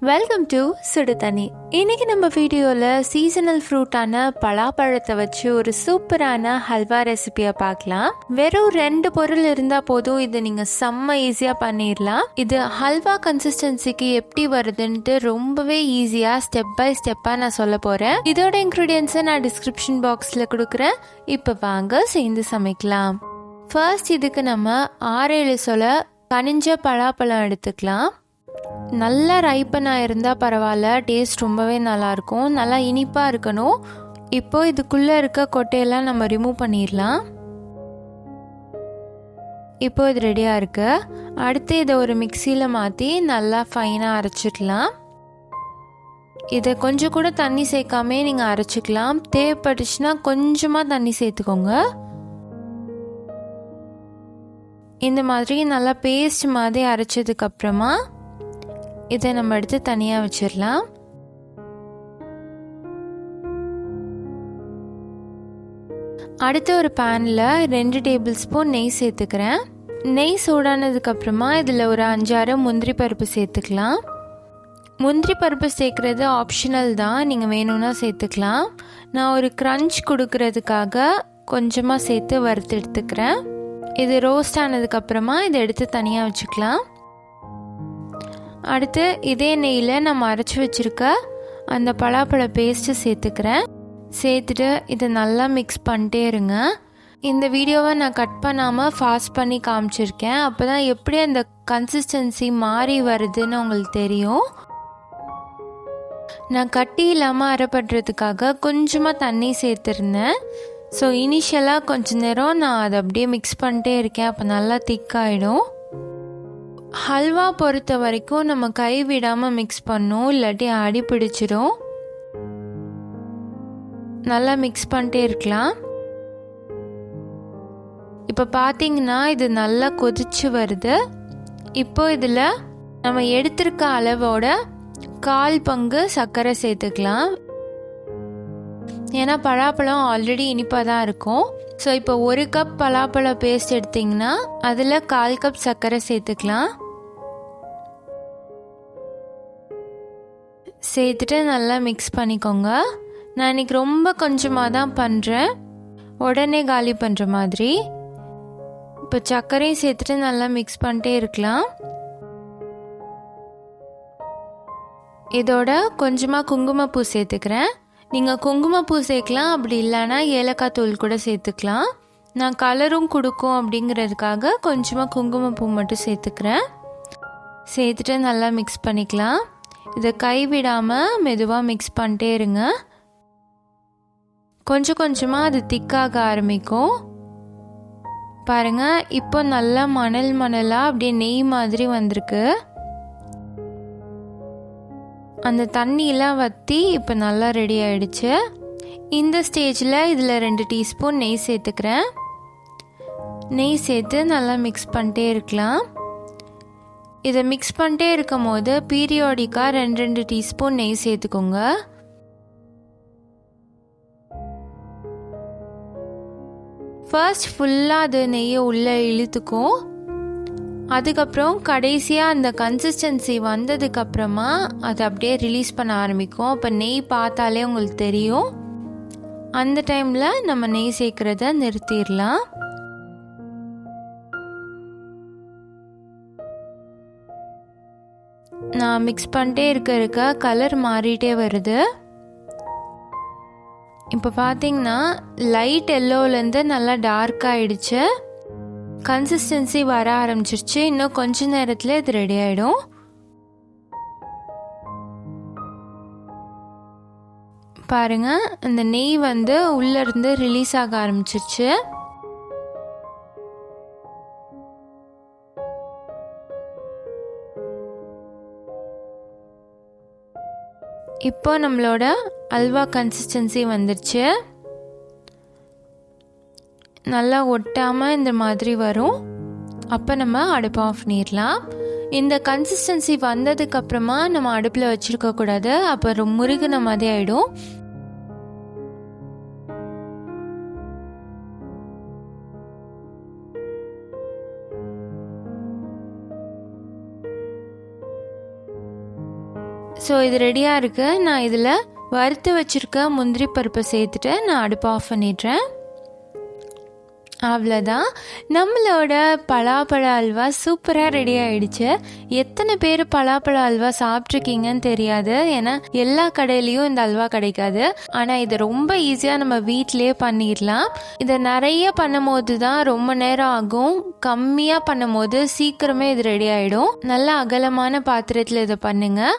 Welcome to சுடுதண்ணி. இன்னைக்கு நம்ம வீடியோவில் சீசனல் ஃப்ரூட்டான பலாப்பழத்தை வச்சு ஒரு சூப்பரான ஹல்வா ரெசிபியை பார்க்கலாம். வெறும் 2 பொருள் இருந்தால் போதும், இதை நீங்கள் செம்ம ஈஸியாக பண்ணிடலாம். இது ஹல்வா கன்சிஸ்டன்சிக்கு எப்படி வருதுன்ட்டு ரொம்பவே ஈஸியாக ஸ்டெப் பை ஸ்டெப்பாக நான் சொல்ல போகிறேன். இதோட இன்க்ரீடியன்ஸை நான் டிஸ்கிரிப்ஷன் பாக்ஸில் கொடுக்குறேன். இப்போ வாங்க சேர்ந்து சமைக்கலாம். ஃபர்ஸ்ட் இதுக்கு நம்ம 6-7 சொல கனிஞ்ச பலாப்பழம் எடுத்துக்கலாம். நல்லா ரைப்பனாக இருந்தால் பரவாயில்ல, டேஸ்ட் ரொம்பவே நல்லாயிருக்கும். நல்லா இனிப்பாக இருக்கணும். இப்போ இதுக்குள்ளே இருக்க கொட்டையெல்லாம் நம்ம ரிமூவ் பண்ணிடலாம். இப்போ இது ரெடியாக இருக்கு. அடுத்து இதை ஒரு மிக்சியில் மாற்றி நல்லா ஃபைனாக அரைச்சிக்கலாம். இதை கொஞ்சம் கூட தண்ணி சேர்க்காமே நீங்கள் அரைச்சிக்கலாம். தேவைப்பட்டுச்சுன்னா கொஞ்சமாக தண்ணி சேர்த்துக்கோங்க. இந்த மாதிரி நல்லா பேஸ்ட் மாதிரி அரைச்சதுக்கப்புறமா இதை நம்ம எடுத்து தனியாக வச்சிடலாம். அடுத்து ஒரு பேனில் 2 டேபிள் ஸ்பூன் நெய் சேர்த்துக்கிறேன். நெய் சூடானதுக்கப்புறமா இதில் ஒரு 5-6 முந்திரி பருப்பு சேர்த்துக்கலாம். முந்திரி பருப்பு சேர்க்குறது ஆப்ஷனல் தான், நீங்கள் வேணும்னா சேர்த்துக்கலாம். நான் ஒரு க்ரன்ச் கொடுக்கறதுக்காக கொஞ்சமாக சேர்த்து வறுத்து எடுத்துக்கிறேன். இது ரோஸ்ட் ஆனதுக்கப்புறமா இதை எடுத்து தனியாக வச்சுக்கலாம். அடுத்து இதே நெய்யில் நம்ம அரைச்சி வச்சுருக்க அந்த பலாப்பழ பேஸ்ட்டு சேர்த்துக்கிறேன். சேர்த்துட்டு இதை நல்லா மிக்ஸ் பண்ணிட்டே இருங்க. இந்த வீடியோவை நான் கட் பண்ணாமல் ஃபாஸ்ட் பண்ணி காமிச்சிருக்கேன். அப்போ தான் எப்படி அந்த கன்சிஸ்டன்சி மாறி வருதுன்னு உங்களுக்கு தெரியும். நான் கட்டி இல்லாமல் அரைப்படுறதுக்காக கொஞ்சமாக தண்ணி சேர்த்துருந்தேன். ஸோ இனிஷியலாக கொஞ்ச நேரம் நான் அதை அப்படியே மிக்ஸ் பண்ணிட்டே இருக்கேன். அப்போ நல்லா திக்காயிடும். ஹல்வா பொறுத்த வரைக்கும் நம்ம கை விடாமல் மிக்ஸ் பண்ணணும், இல்லாட்டி அடி பிடிச்சிடும். நல்லா மிக்ஸ் பண்ணிட்டே இருக்கலாம். இப்போ பார்த்தீங்கன்னா இது நல்லா கொதிச்சு வருது. இப்போ இதில் நம்ம எடுத்திருக்க அளவோட 1/4 பங்கு சர்க்கரை சேர்த்துக்கலாம். ஏன்னா பலாப்பழம் ஆல்ரெடி இனிப்பாக தான் இருக்கும். ஸோ இப்போ 1 கப் பலாப்பழ பேஸ்ட் எடுத்திங்கன்னா அதில் 1/4 கப் சர்க்கரை சேர்த்துக்கலாம். சேர்த்துட்டு நல்லா மிக்ஸ் பண்ணிக்கோங்க. நான் இன்றைக்கி ரொம்ப கொஞ்சமாக தான் பண்ணுறேன், உடனே காலி பண்ணுற மாதிரி. இப்போ சர்க்கரையும் சேர்த்துட்டு நல்லா மிக்ஸ் பண்ணிட்டே இருக்கலாம். இதோட கொஞ்சமாக குங்குமப்பூ சேர்த்துக்கிறேன். நீங்கள் குங்குமப்பூ சேர்க்கலாம், அப்படி இல்லைன்னா ஏலக்காய் தூள் கூட சேர்த்துக்கலாம். நான் கலரும் கொடுக்கும் அப்படிங்கிறதுக்காக கொஞ்சமாக குங்குமப்பூ மட்டும் சேர்த்துக்கிறேன். சேர்த்துட்டு நல்லா மிக்ஸ் பண்ணிக்கலாம். இதை கைவிடாமல் மெதுவாக மிக்ஸ் பண்ணிட்டே இருங்க. கொஞ்சம் கொஞ்சமாக அது திக்காக ஆரம்பிக்கும். பாருங்கள், இப்போ நல்லா மணலாக அப்படியே நெய் மாதிரி வந்திருக்கு. அந்த தண்ணியெலாம் வற்றி இப்போ நல்லா ரெடி ஆயிடுச்சு. இந்த ஸ்டேஜில் இதில் 2 டீஸ்பூன் நெய் சேர்த்துக்கிறேன். நெய் சேர்த்து நல்லா மிக்ஸ் பண்ணிட்டே இருக்கலாம். இதை மிக்ஸ் பண்ணிட்டே இருக்கும் போது பீரியாடிக்காக 2 டீஸ்பூன் நெய் சேர்த்துக்கோங்க. ஃபர்ஸ்ட் ஃபுல்லாக அது நெய்யை உள்ளே இழுத்துக்கும். அதுக்கப்புறம் கடைசியாக அந்த கன்சிஸ்டன்சி வந்ததுக்கப்புறமா அதை அப்படியே ரிலீஸ் பண்ண ஆரம்பிக்கும். அப்போ நெய் பார்த்தாலே உங்களுக்கு தெரியும். அந்த டைமில் நம்ம நெய் சேர்க்குறத நிறுத்திடலாம். நான் மிக்ஸ் பண்ணிட்டே இருக்க கலர் மாறிட்டே வருது. இப்போ பார்த்தீங்கன்னா லைட் எல்லோலேருந்து நல்லா டார்க் ஆகிடுச்சு. கன்சிஸ்டன்சி வர ஆரம்பிச்சிருச்சு. இன்னும் கொஞ்ச நேரத்தில் இது ரெடி ஆகிடும். பாருங்கள், அந்த நெய் வந்து உள்ளேருந்து ரிலீஸ் ஆக ஆரம்பிச்சிருச்சு. இப்போ நம்மளோட அல்வா கன்சிஸ்டன்சி வந்துருச்சு. நல்லா ஒட்டாமல் இந்த மாதிரி வரும். அப்போ நம்ம அடுப்பை ஆஃப் பண்ணிடலாம். இந்த கன்சிஸ்டன்சி வந்ததுக்கப்புறமா நம்ம அடுப்பில் வச்சுருக்கக்கூடாது, அப்போ முருகின மாதிரி ஆகிடும். ஸோ இது ரெடியாக இருக்குது. நான் இதில் வறுத்து வச்சுருக்க முந்திரி பருப்பை சேர்த்துட்டு நான் அடுப்பை ஆஃப் பண்ணிடுறேன். அவ்வளோதான், நம்மளோட பலாப்பழ அல்வா சூப்பராக ரெடி ஆகிடுச்சு. எத்தனை பேர் பலாப்பழ அல்வா சாப்பிட்ருக்கீங்கன்னு தெரியாது, ஏன்னா எல்லா கடையிலையும் இந்த அல்வா கிடைக்காது. ஆனால் இதை ரொம்ப ஈஸியாக நம்ம வீட்டிலே பண்ணிடலாம். இதை நிறைய பண்ணும் போது தான் ரொம்ப நேரம் ஆகும், கம்மியாக பண்ணும் போது சீக்கிரமே இது ரெடி ஆகிடும். நல்லா அகலமான பாத்திரத்தில் இதை பண்ணுங்கள்.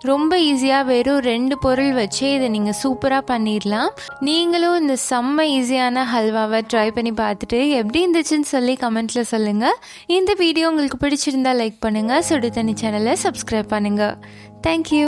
ரொம்ப ஈஸியாக வெறும் 2 பொருள் வச்சு இதை நீங்கள் சூப்பராக பண்ணிடலாம். நீங்களும் இந்த செம்ம ஈஸியான ஹல்வாவை ட்ரை பண்ணி பார்த்துட்டு எப்படி இருந்துச்சுன்னு சொல்லி கமெண்ட்டில் சொல்லுங்கள். இந்த வீடியோ உங்களுக்கு பிடிச்சிருந்தா லைக் பண்ணுங்கள். சுடு தண்ணி சேனலை சப்ஸ்கிரைப் பண்ணுங்கள். தேங்க்யூ.